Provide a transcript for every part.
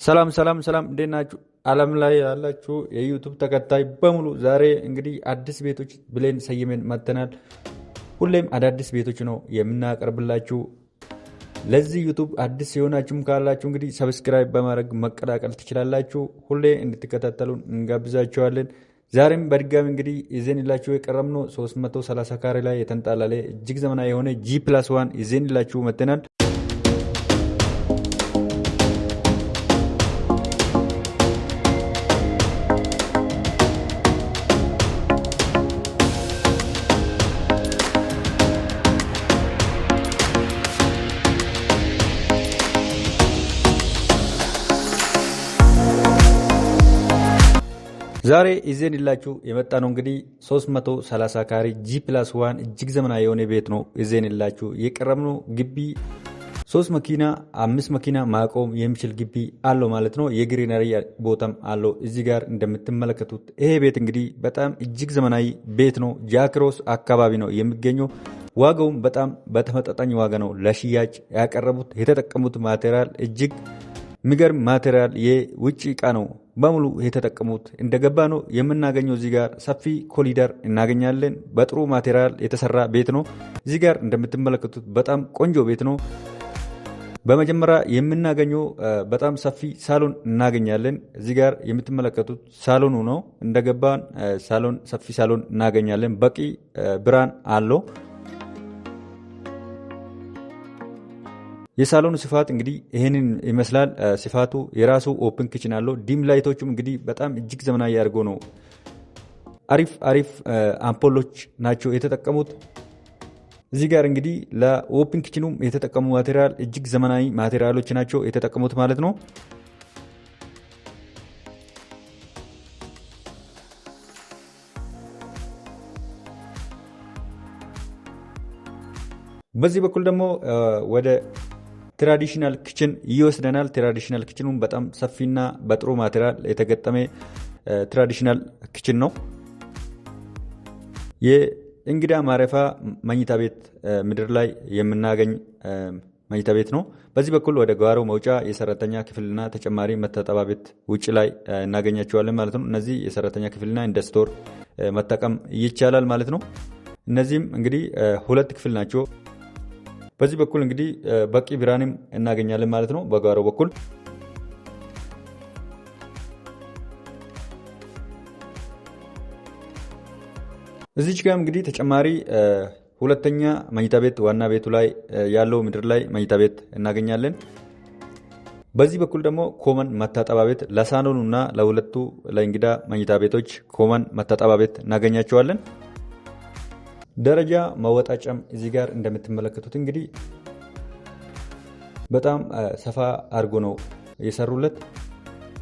ሰላም ሰላም ሰላም እንዴት ናችሁ? ዓለም ላይ ያላችሁ የዩቱብ ተከታይ በሙሉ ዛሬ እንግዲህ አዲስ ቤቶች ብለን ሰይመን መጥተናል። ሁሌም አዳዲስ ቤቶች ነው የምናቀርብላችሁ። ለዚህ ዩቱብ አዲስ የሆናችሁም ካላችሁ እንግዲህ ሰብስክራይብ በማድረግ መቀላቀል ትችላላችሁ። ሁሌ እንድትከታተሉን እንጋብዛችኋለን። ዛሬም በድጋሚ እንግዲህ ይዘንላችሁ የቀረብነው 330 ካሬ ላይ የተንጣለለ እጅግ ዘመናዊ የሆነ G+1 ይዘንላችሁ መጥተናል። ዛሬ ይዘንላችሁ የመጣ ነው እንግዲህ 330 ካሬ G+1 እጅግ ዘመናዊ የሆነ ቤት ነው ይዘንላችሁ የቀረብነው። ግቢ 3 መኪና 5 መኪና ማቆም የሚችል ግቢ አለው ማለት ነው። የግሪነሪ ቦታም አለው። እዚህ ጋር እንደምትመለከቱት ይሄ ቤት እንግዲህ በጣም እጅግ ዘመናዊ ቤት ነው። ጃክሮስ አካባቢ ነው የሚገኘው። ዋጋውም በጣም በተመጣጣኝ ዋጋ ነው ለሽያጭ ያቀረቡት። የተጠቀሙት ማቴሪያል እጅግ የሚገርም ማቴሪያል የውጭ እቃ ነው በሙሉ የተጠቀሙት። እንደገባ ነው የምናገኘው። እዚህ ጋር ሰፊ ኮሊደር እናገኛለን። በጥሩ ማቴሪያል የተሰራ ቤት ነው። እዚህ ጋር እንደምትመለከቱት በጣም ቆንጆ ቤት ነው። በመጀመሪያ የምናገኘው በጣም ሰፊ ሳሎን እናገኛለን። እዚህ ጋር የምትመለከቱት ሳሎኑ ነው። እንደገባን ሳሎን ሰፊ ሳሎን እናገኛለን። በቂ ብርሃን አለው። የሳሎኑ ስፋት እንግዲህ ይሄንን ይመስላል። ስፋቱ የራሱ ኦፕን ኪችን አለው። ዲም ላይቶቹም እንግዲህ በጣም እጅግ ዘመናዊ አድርጎ ነው። አሪፍ አምፖሎች ናቸው የተጠቀሙት። እዚህ ጋር እንግዲህ ለኦፕን ኪችኑም የተጠቀሙ ማቴሪያል እጅግ ዘመናዊ ማቴሪያሎች ናቸው የተጠቀሙት ማለት ነው። በዚህ በኩል ደግሞ ወደ ትራዲሽናል ኪችን ይወስደናል። ትራዲሽናል ኪችኑም በጣም ሰፊና በጥሩ ማቴሪያል የተገጠመ ትራዲሽናል ኪችን ነው። የእንግዳ ማረፊያ መኝታ ቤት ምድር ላይ የምናገኝ መኝታ ቤት ነው። በዚህ በኩል ወደ ጓሮ መውጫ የሰራተኛ ክፍልና ተጨማሪ መታጠቢያ ቤት ውጭ ላይ እናገኛቸዋለን ማለት ነው። እነዚህ የሰራተኛ ክፍልና እንደ ስቶር መጠቀም ይቻላል ማለት ነው። እነዚህም እንግዲህ 2 ክፍል ናቸው። በዚህ በኩል እንግዲህ በቂ ብርሃንም እናገኛለን ማለት ነው። በጓሮ በኩል እዚች ጋር እንግዲህ ተጨማሪ ሁለተኛ መኝታ ቤት ዋና ቤቱ ላይ ያለው ምድር ላይ መኝታ ቤት እናገኛለን። በዚህ በኩል ደግሞ ኮመን መታጠቢያ ቤት ለሳሎኑና ለሁለቱ ለእንግዳ መኝታ ቤቶች ኮመን መታጠቢያ ቤት እናገኛቸዋለን። ደረጃ መወጣጫም እዚህ ጋር እንደምትመለከቱት እንግዲህ በጣም ሰፋ አድርጎ ነው የሰሩለት።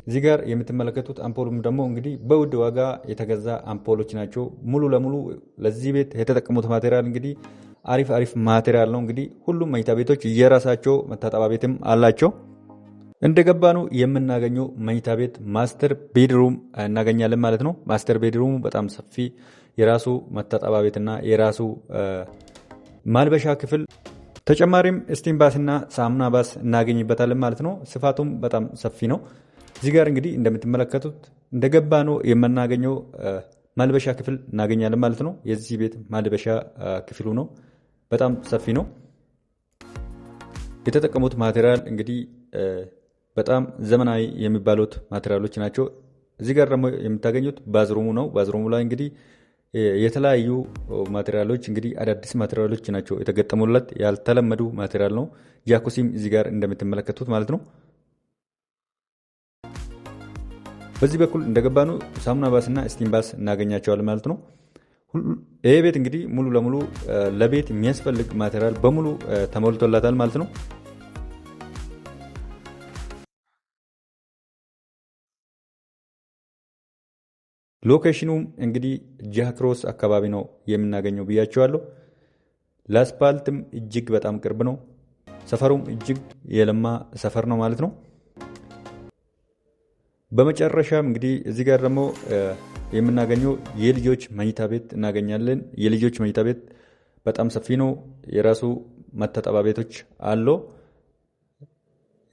እዚህ ጋር የምትመለከቱት አምፖሉም ደግሞ እንግዲህ በውድ ዋጋ የተገዛ አምፖሎች ናቸው። ሙሉ ለሙሉ ለዚህ ቤት የተጠቀሙት ማቴሪያል እንግዲህ አሪፍ ማቴሪያል ነው። እንግዲህ ሁሉም መኝታ ቤቶች የራሳቸው መታጠቢያ ቤትም አላቸው። እንደገባ ነው የምናገኘው መኝታ ቤት ማስተር ቤድሩም እናገኛለን ማለት ነው። ማስተር ቤድሩሙ በጣም ሰፊ የራሱ መታጠቢያ ቤትና የራሱ ማልበሻ ክፍል ተጨማሪም ስቲም ባስና ሳሙና ባስ እናገኝበታለን ማለት ነው። ስፋቱም በጣም ሰፊ ነው። እዚህ ጋር እንግዲህ እንደምትመለከቱት እንደገባ ነው የምናገኘው ማልበሻ ክፍል እናገኛለን ማለት ነው። የዚህ ቤት ማልበሻ ክፍሉ ነው። በጣም ሰፊ ነው። የተጠቀሙት ማቴሪያል እንግዲህ በጣም ዘመናዊ የሚባሉት ማቴሪያሎች ናቸው። እዚህ ጋር ደግሞ የምታገኙት ባዝሩሙ ነው። ባዝሩሙ ላይ እንግዲህ የተለያዩ ማቴሪያሎች እንግዲህ አዳዲስ ማቴሪያሎች ናቸው የተገጠሙለት። ያልተለመዱ ማቴሪያል ነው። ጃኩሲም እዚህ ጋር እንደምትመለከቱት ማለት ነው። በዚህ በኩል እንደገባ ነው ሳሙና ባስና ስቲም ባስ እናገኛቸዋለን ማለት ነው። ይሄ ቤት እንግዲህ ሙሉ ለሙሉ ለቤት የሚያስፈልግ ማቴሪያል በሙሉ ተሞልቶላታል ማለት ነው። ሎኬሽኑም እንግዲህ ጃክሮስ አካባቢ ነው የምናገኘው ብያቸዋለሁ። ለአስፓልትም እጅግ በጣም ቅርብ ነው። ሰፈሩም እጅግ የለማ ሰፈር ነው ማለት ነው። በመጨረሻም እንግዲህ እዚህ ጋር ደግሞ የምናገኘው የልጆች መኝታ ቤት እናገኛለን። የልጆች መኝታ ቤት በጣም ሰፊ ነው። የራሱ መታጠቢያ ቤቶች አለው።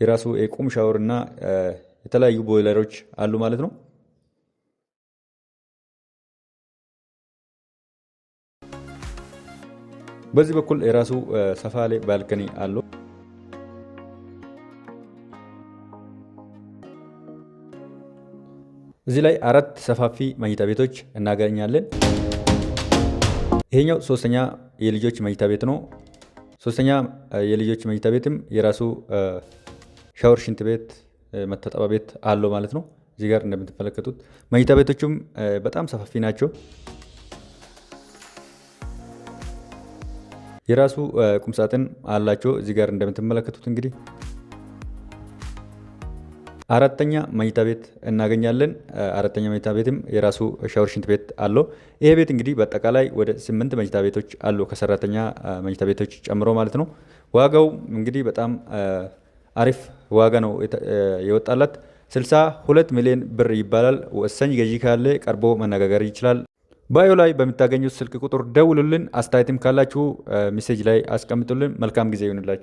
የራሱ የቁም ሻወር እና የተለያዩ ቦይለሮች አሉ ማለት ነው። በዚህ በኩል የራሱ ሰፋ ያለ ባልከኒ አለው። እዚህ ላይ 4 ሰፋፊ መኝታ ቤቶች እናገኛለን። ይሄኛው ሶስተኛ የልጆች መኝታ ቤት ነው። ሶስተኛ የልጆች መኝታ ቤትም የራሱ ሻወር፣ ሽንት ቤት፣ መታጠቢያ ቤት አለው ማለት ነው። እዚህ ጋር እንደምትመለከቱት መኝታ ቤቶቹም በጣም ሰፋፊ ናቸው። የራሱ ቁምሳጥን አላቸው። እዚህ ጋር እንደምትመለከቱት እንግዲህ አራተኛ መኝታ ቤት እናገኛለን። አራተኛ መኝታ ቤትም የራሱ ሻወር፣ ሽንት ቤት አለው። ይሄ ቤት እንግዲህ በአጠቃላይ ወደ 8 መኝታ ቤቶች አሉ ከሰራተኛ መኝታ ቤቶች ጨምሮ ማለት ነው። ዋጋው እንግዲህ በጣም አሪፍ ዋጋ ነው የወጣላት። 62 ሚሊዮን ብር ይባላል። ወሳኝ ገዢ ካለ ቀርቦ መነጋገር ይችላል። ባዮ ላይ በምታገኙት ስልክ ቁጥር ደውሉልን። አስተያየትም ካላችሁ ሜሴጅ ላይ አስቀምጡልን። መልካም ጊዜ ይሁንላችሁ።